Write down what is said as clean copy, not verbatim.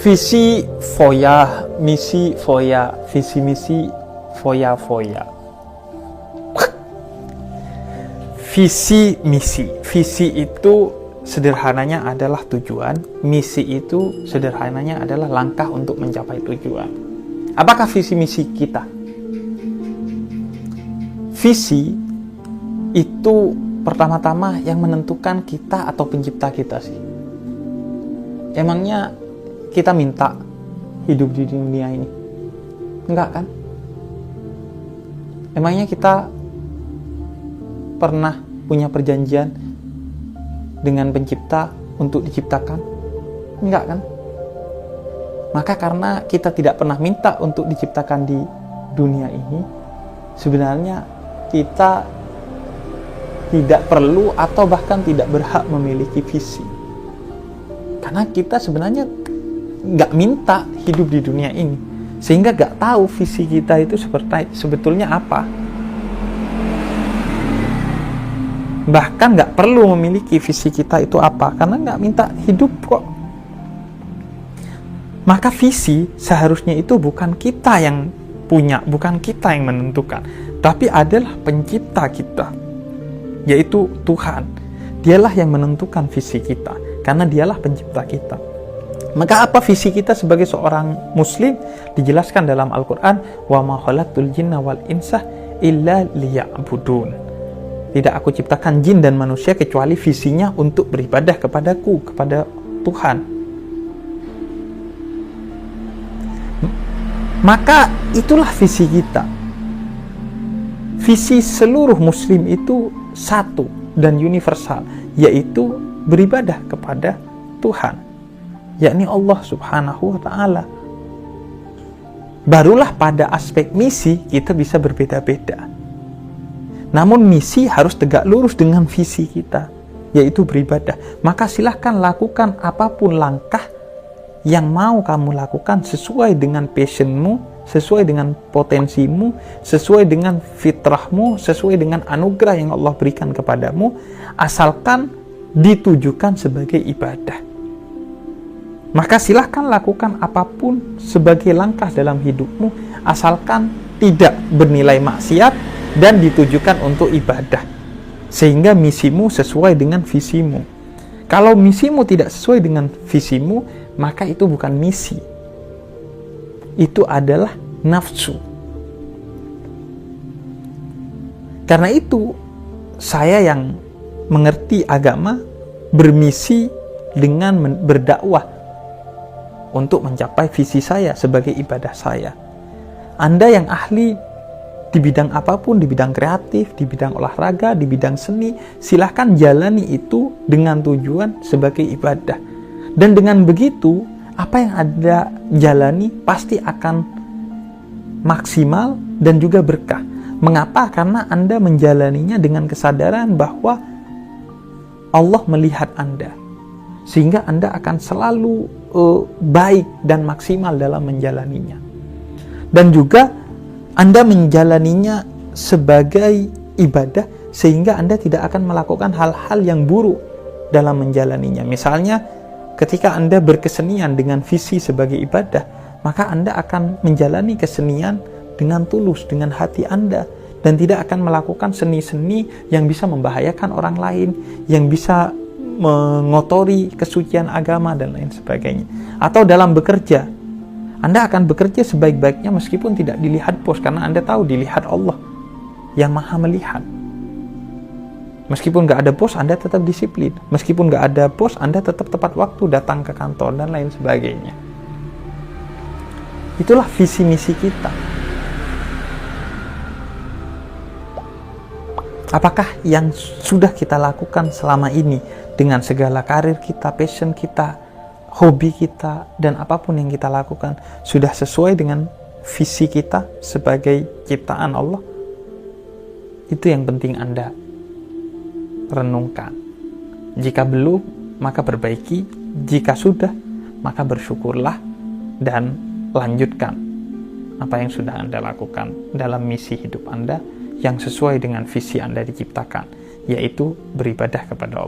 Visi foya, misi foya, visi misi foya foya. Visi misi. Visi itu sederhananya adalah tujuan, misi itu sederhananya adalah langkah untuk mencapai tujuan. Apakah visi misi kita? Visi itu pertama-tama yang menentukan kita atau pencipta kita sih. Emangnya kita minta hidup di dunia ini? Enggak kan? Emangnya kita pernah punya perjanjian dengan pencipta untuk diciptakan? Enggak kan? Maka karena kita tidak pernah minta untuk diciptakan di dunia ini, sebenarnya kita tidak perlu atau bahkan tidak berhak memiliki visi. Karena kita sebenarnya nggak minta hidup di dunia ini, sehingga nggak tahu visi kita itu sebetulnya apa. Bahkan nggak perlu memiliki visi kita itu apa, karena nggak minta hidup kok. Maka visi seharusnya itu bukan kita yang punya, bukan kita yang menentukan, tapi adalah pencipta kita, yaitu Tuhan. Dialah yang menentukan visi kita, karena dialah pencipta kita. Maka apa visi kita sebagai seorang muslim? Dijelaskan dalam Al-Quran, wa ma khalaqtul jinna wal insa illa liya'budun. Tidak aku ciptakan jin dan manusia kecuali visinya untuk beribadah kepadaku, kepada Tuhan. Maka itulah visi kita. Visi seluruh muslim itu satu dan universal, yaitu beribadah kepada Tuhan, yakni Allah Subhanahu wa ta'ala. Barulah pada aspek misi kita bisa berbeda-beda. Namun misi harus tegak lurus dengan visi kita, yaitu beribadah. Maka silahkan lakukan apapun langkah yang mau kamu lakukan sesuai dengan passionmu, sesuai dengan potensimu, sesuai dengan fitrahmu, sesuai dengan anugerah yang Allah berikan kepadamu, asalkan ditujukan sebagai ibadah. Maka silahkan lakukan apapun sebagai langkah dalam hidupmu, asalkan tidak bernilai maksiat dan ditujukan untuk ibadah, sehingga misimu sesuai dengan visimu. Kalau misimu tidak sesuai dengan visimu, maka itu bukan misi, itu adalah nafsu. Karena itu saya yang mengerti agama bermisi dengan berdakwah untuk mencapai visi saya sebagai ibadah saya. Anda yang ahli di bidang apapun, di bidang kreatif, di bidang olahraga, di bidang seni, silahkan jalani itu dengan tujuan sebagai ibadah. Dan dengan begitu, apa yang Anda jalani pasti akan maksimal dan juga berkah. Mengapa? Karena Anda menjalaninya dengan kesadaran bahwa Allah melihat Anda, sehingga Anda akan selalu baik dan maksimal dalam menjalaninya. Dan juga Anda menjalaninya sebagai ibadah, sehingga Anda tidak akan melakukan hal-hal yang buruk dalam menjalaninya. Misalnya, ketika Anda berkesenian dengan visi sebagai ibadah, maka Anda akan menjalani kesenian dengan tulus, dengan hati Anda, dan tidak akan melakukan seni-seni yang bisa membahayakan orang lain, yang bisa mengotori kesucian agama dan lain sebagainya. Atau dalam bekerja, Anda akan bekerja sebaik-baiknya meskipun tidak dilihat bos, karena Anda tahu dilihat Allah yang maha melihat. Meskipun nggak ada bos, Anda tetap disiplin. Meskipun nggak ada bos, Anda tetap tepat waktu datang ke kantor dan lain sebagainya. Itulah visi misi kita. Apakah yang sudah kita lakukan selama ini dengan segala karir kita, passion kita, hobi kita, dan apapun yang kita lakukan sudah sesuai dengan visi kita sebagai ciptaan Allah? Itu yang penting Anda renungkan. Jika belum, maka perbaiki. Jika sudah, maka bersyukurlah dan lanjutkan apa yang sudah Anda lakukan dalam misi hidup Anda yang sesuai dengan visi Anda diciptakan, yaitu beribadah kepada Allah.